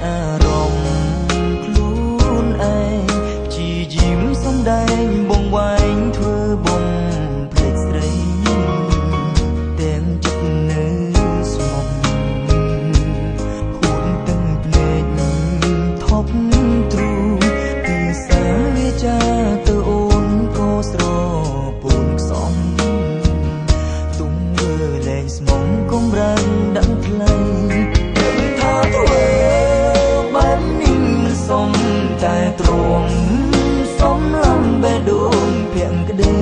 អារម្មណ៍ខ្លួនឯងជីยิ้មសំដែងបងវែងធ្វើបងភ្លេចស្រីទាំងចិត្តនៅស្មុំហួនទាំងភ្នែកថប់ទ្រូពីសាវាចាទៅអូនក៏ស្រពូនខ្សំទុំមើលលែងស្មុំកុំរាំងដាក់ថ្លៃថាធ្វើបែបនេះសុំតែទ្រង់សុំលំបេះដូងភាំងក្តី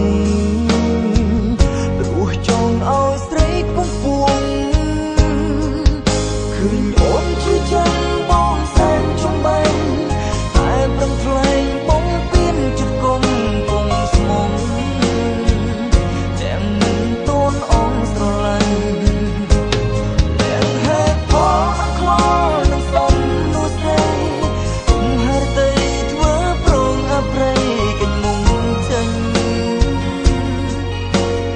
ព្រោះចង់ឲ្យស្រីពុំពួងឃើញអូនជឿចាំបងសែនចំបែងតែប្រឹងថ្លែងបងពៀនចិត្តគុំគង់ស្មុំទាំងមិនតូនអងស្រឡាញ់ទាំងហេតុផលអខ្លោនឹងសុំនោះស្រីហេតុតែធ្វើប្រងអប្រៃកញ្មុំចេញ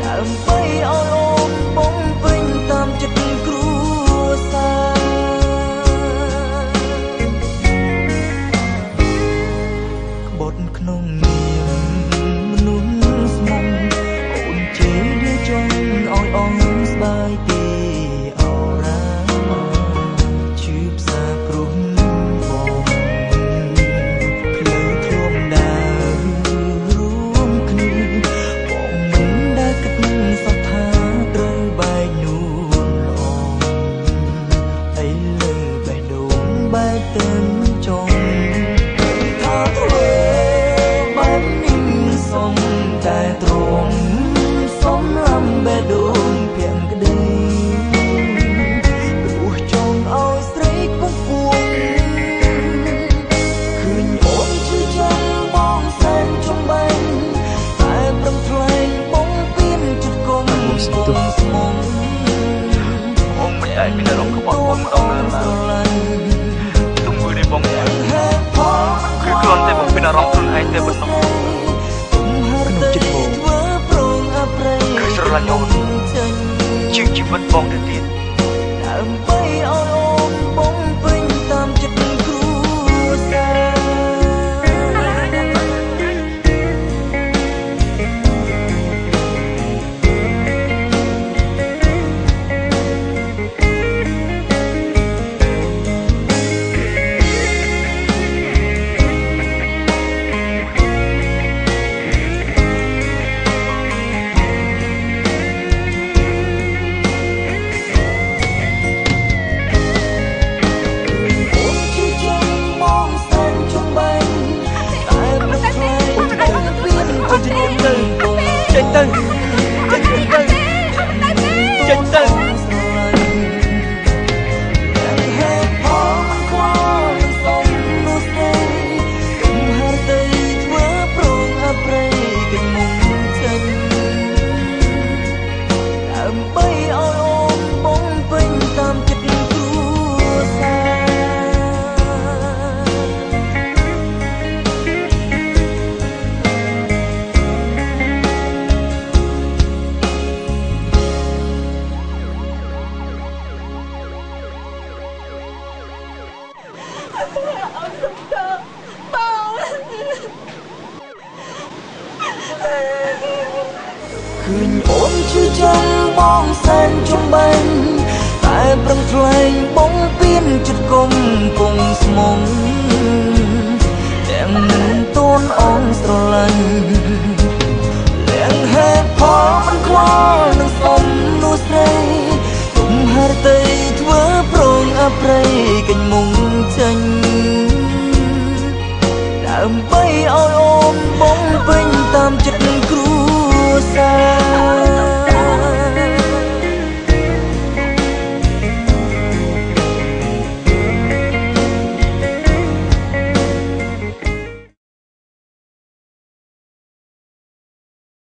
ដើម្បីឲ្យអូនបងពេញតាមចិត្តគ្រួសារក្បត់ក្នុងនាមមនុស្សស្មុំអូនជេរdiaចង់ឲ្យអងស្បាយពីអរ៉ាជឿផ្សាព្រំបងផ្លូវធ្លំដើររួមគ្នាបងមិនដែលគិតសោះថាត្រូវបែកនួនល្អឥឡូវបេះដូងបែកទាំងចុងថាធ្វើបែបនេះសុំតែទ្រង់សុំលំបេះដូងភាំងក្តីព្រោះចង់ឲ្យស្រីពុំពួងឃើញអូនជឿចាំបងសែនចំបែងតែប្រឹងថ្លែងបងពៀនចិត្តគុំគង់ស្មុំអូនមិនអាចមានអារម្មណ៍ក្បត់បងម្ដងឡើយទុំមួយនេះបងគឺគ្រាន់តែបងមានអារម្មណ៍ខ្លួនឯងតែប៉ុណ្ណោះក្នុងចិត្តបងគឺស្រឡាញ់អូនជាងជីវិតបងទៅទៀតដើម្បីឲ្យអូនបងពេញតាមចិត្តគ្រួសារចេញទៅឃើញអូនជឿចាំបងសែនចំបែងតែប្រឹងថ្លែងបងពៀនចិត្តគុំគង់ស្មុំទាំងមិនតូនអងស្រឡាញ់ទាំងហេតុផលមិនខ្វល់នឹងសុំនោះស្រីទុំហេតុតែធ្វើប្រងអប្រៃកញ្មុំចេញដើម្បីឲ្យអូនបង